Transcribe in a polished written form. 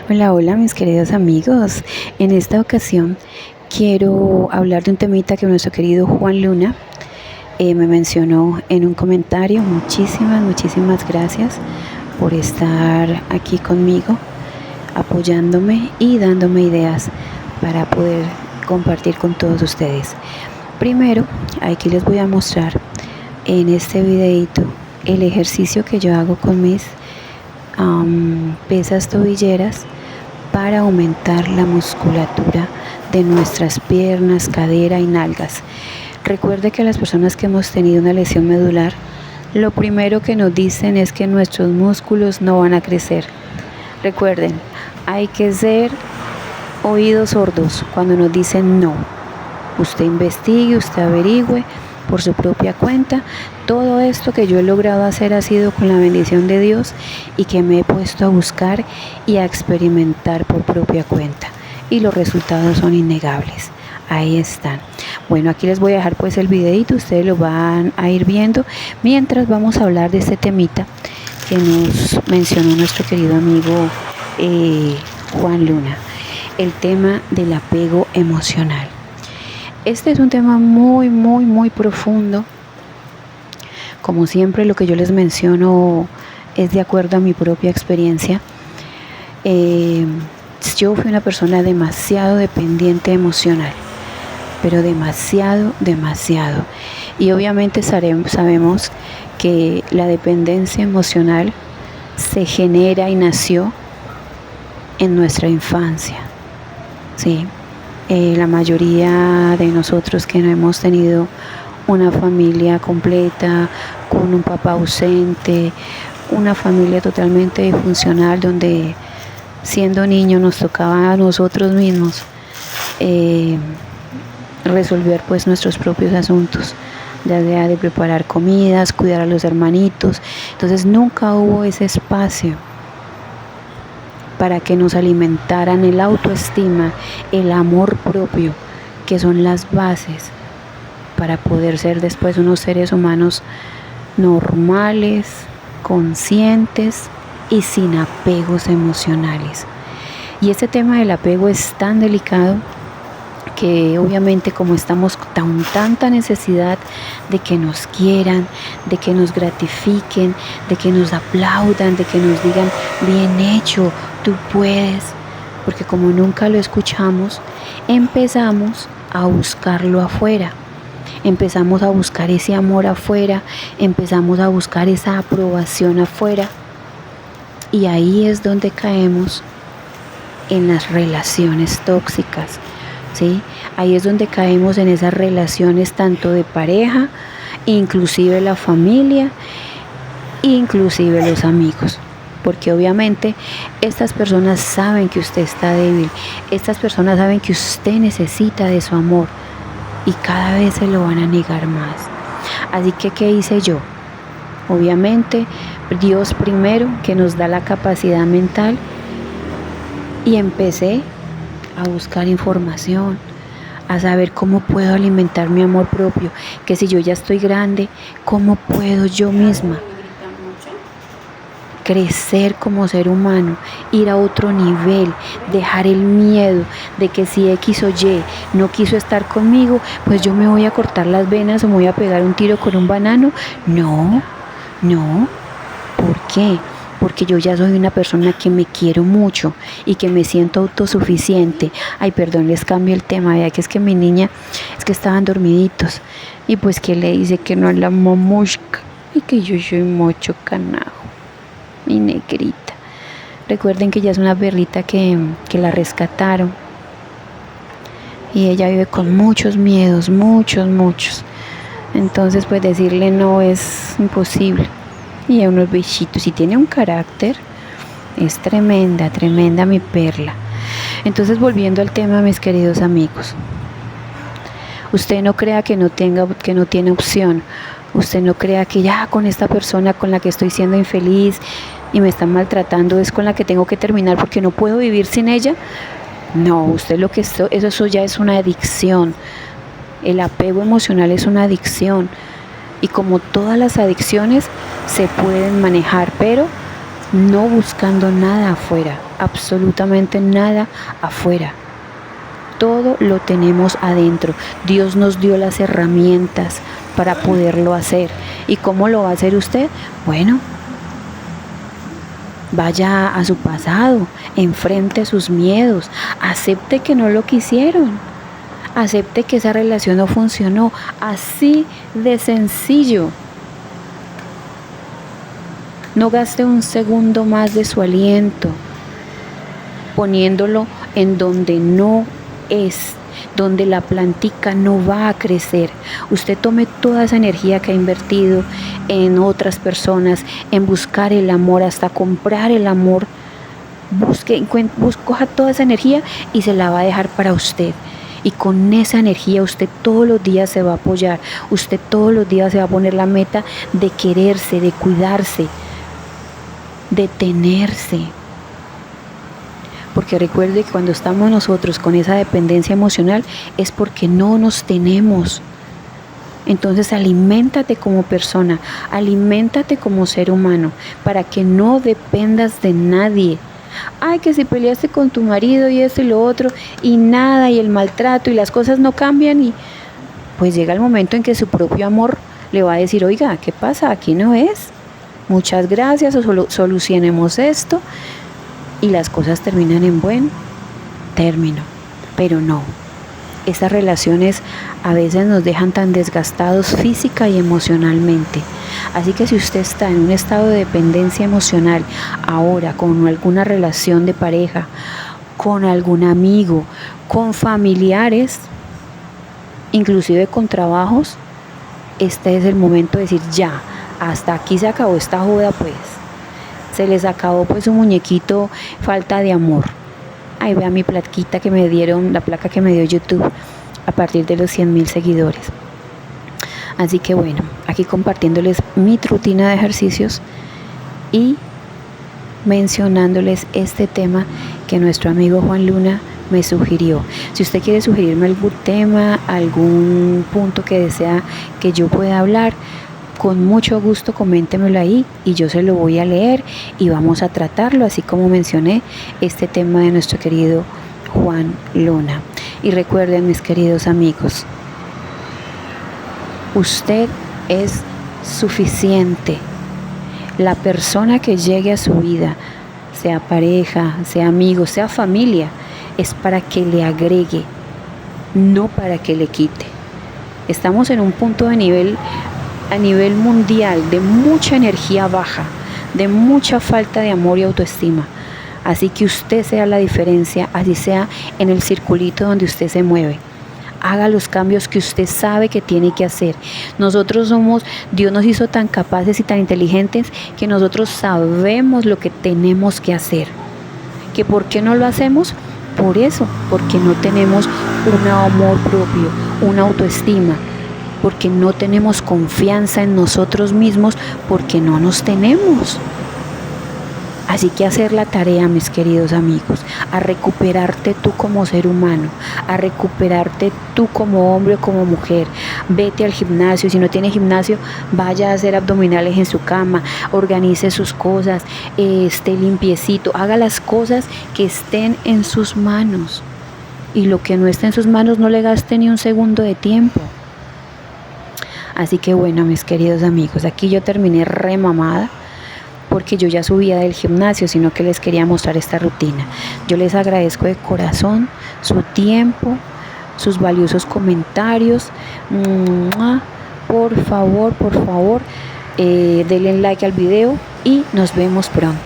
Hola, hola mis queridos amigos. En esta ocasión quiero hablar de un temita que nuestro querido Juan Luna me mencionó en un comentario. Muchísimas gracias por estar aquí conmigo, apoyándome y dándome ideas para poder compartir con todos ustedes. Primero, aquí les voy a mostrar en este videito el ejercicio que yo hago con mis pesas tobilleras para aumentar la musculatura de nuestras piernas, cadera y nalgas. Recuerde que las personas que hemos tenido una lesión medular, lo primero que nos dicen es que nuestros músculos no van a crecer. Recuerden, hay que ser oídos sordos cuando nos dicen no. Usted investigue, usted averigüe por su propia cuenta. Todo esto que yo he logrado hacer ha sido con la bendición de Dios y que me he puesto a buscar y a experimentar por propia cuenta. Y los resultados son innegables. Ahí están. Bueno, aquí les voy a dejar pues el videito, ustedes lo van a ir viendo mientras vamos a hablar de este temita que nos mencionó nuestro querido amigo Juan Luna, el tema del apego emocional. Este es un tema muy profundo. Como siempre, lo que yo les menciono es de acuerdo a mi propia experiencia. Yo fui una persona demasiado dependiente emocional, pero demasiado. Y obviamente sabemos que la dependencia emocional se genera y nació en nuestra infancia, ¿sí? La mayoría de nosotros que no hemos tenido una familia completa, con un papá ausente, una familia totalmente disfuncional, donde siendo niños nos tocaba a nosotros mismos resolver pues nuestros propios asuntos, ya sea de preparar comidas, cuidar a los hermanitos. Entonces nunca hubo ese espacio para que nos alimentaran el autoestima, el amor propio, que son las bases para poder ser después unos seres humanos normales, conscientes y sin apegos emocionales. Y este tema del apego es tan delicado que obviamente como estamos con tanta necesidad de que nos quieran, de que nos gratifiquen, de que nos aplaudan, de que nos digan bien hecho, tú puedes, porque como nunca lo escuchamos, empezamos a buscarlo afuera. Empezamos a buscar ese amor afuera, empezamos a buscar esa aprobación afuera, y ahí es donde caemos en las relaciones tóxicas, ¿sí? Ahí es donde caemos en esas relaciones tanto de pareja, inclusive la familia, inclusive los amigos, porque obviamente estas personas saben que usted está débil, estas personas saben que usted necesita de su amor, y cada vez se lo van a negar más. Así que, ¿qué hice yo? Obviamente, Dios primero, que nos da la capacidad mental, y empecé a buscar información, a saber cómo puedo alimentar mi amor propio, que si yo ya estoy grande, ¿cómo puedo yo misma crecer como ser humano, ir a otro nivel, dejar el miedo de que si X o Y no quiso estar conmigo, pues yo me voy a cortar las venas o me voy a pegar un tiro con un banano? No, ¿por qué? Porque yo ya soy una persona que me quiero mucho y que me siento autosuficiente. Ay, perdón, les cambio el tema, ya que es que mi niña, es que estaban dormiditos, y pues que le dice que no a la mamushka, y que yo soy mucho canajo, mi negrita. Recuerden que ella es una perrita que la rescataron, y ella vive con muchos miedos, muchos. Entonces pues decirle no es imposible. Y a unos besitos, y tiene un carácter, es tremenda mi perla. Entonces, volviendo al tema, mis queridos amigos, usted no crea que no tiene opción. Usted no crea que ya con esta persona con la que estoy siendo infeliz y me están maltratando es con la que tengo que terminar porque no puedo vivir sin ella. No, usted eso ya es una adicción. El apego emocional es una adicción, y como todas las adicciones se pueden manejar, pero no buscando nada afuera, absolutamente nada afuera. Todo lo tenemos adentro. Dios nos dio las herramientas para poderlo hacer. ¿Y cómo lo va a hacer usted? Bueno, vaya a su pasado, enfrente sus miedos, acepte que no lo quisieron, acepte que esa relación no funcionó, así de sencillo. No gaste un segundo más de su aliento poniéndolo en donde no es, donde la plantica no va a crecer. Usted tome toda esa energía que ha invertido en otras personas, en buscar el amor, hasta comprar el amor. Coja toda esa energía y se la va a dejar para usted. Y con esa energía usted todos los días se va a apoyar. Usted todos los días se va a poner la meta de quererse, de cuidarse, de tenerse. Porque recuerde que cuando estamos nosotros con esa dependencia emocional es porque no nos tenemos. Entonces aliméntate como persona, aliméntate como ser humano, para que no dependas de nadie. Ay, que si peleaste con tu marido y esto y lo otro, y nada, y el maltrato, y las cosas no cambian, y pues llega el momento en que su propio amor le va a decir, oiga, ¿qué pasa? Aquí no es. Muchas gracias, o solucionemos esto. Y las cosas terminan en buen término, pero no. Esas relaciones a veces nos dejan tan desgastados física y emocionalmente. Así que si usted está en un estado de dependencia emocional ahora con alguna relación de pareja, con algún amigo, con familiares, inclusive con trabajos, este es el momento de decir ya, hasta aquí se acabó esta joda pues. Se les acabó pues un muñequito, falta de amor. Ahí vea mi plaquita que me dieron, la placa que me dio YouTube a partir de los 100,000 seguidores. Así que bueno, aquí compartiéndoles mi rutina de ejercicios y mencionándoles este tema que nuestro amigo Juan Luna me sugirió. Si usted quiere sugerirme algún tema, algún punto que desea que yo pueda hablar, con mucho gusto coméntemelo ahí y yo se lo voy a leer y vamos a tratarlo, así como mencioné este tema de nuestro querido Juan Luna. Y recuerden, mis queridos amigos, usted es suficiente. La persona que llegue a su vida, sea pareja, sea amigo, sea familia, es para que le agregue, no para que le quite. Estamos en un punto de nivel a nivel mundial de mucha energía baja, de mucha falta de amor y autoestima. Así que usted sea la diferencia, así sea en el circulito donde usted se mueve. Haga los cambios que usted sabe que tiene que hacer. Dios nos hizo tan capaces y tan inteligentes que nosotros sabemos lo que tenemos que hacer. ¿Que por qué no lo hacemos? Por eso, porque no tenemos un amor propio, una autoestima, porque no tenemos confianza en nosotros mismos, porque no nos tenemos. Así que hacer la tarea, mis queridos amigos, a recuperarte tú como ser humano, a recuperarte tú como hombre o como mujer. Vete al gimnasio, si no tiene gimnasio, vaya a hacer abdominales en su cama, organice sus cosas, esté limpiecito, haga las cosas que estén en sus manos. Y lo que no esté en sus manos no le gaste ni un segundo de tiempo. Así que bueno, mis queridos amigos, aquí yo terminé remamada porque yo ya subía del gimnasio, sino que les quería mostrar esta rutina. Yo les agradezco de corazón su tiempo, sus valiosos comentarios. Por favor, denle like al video y nos vemos pronto.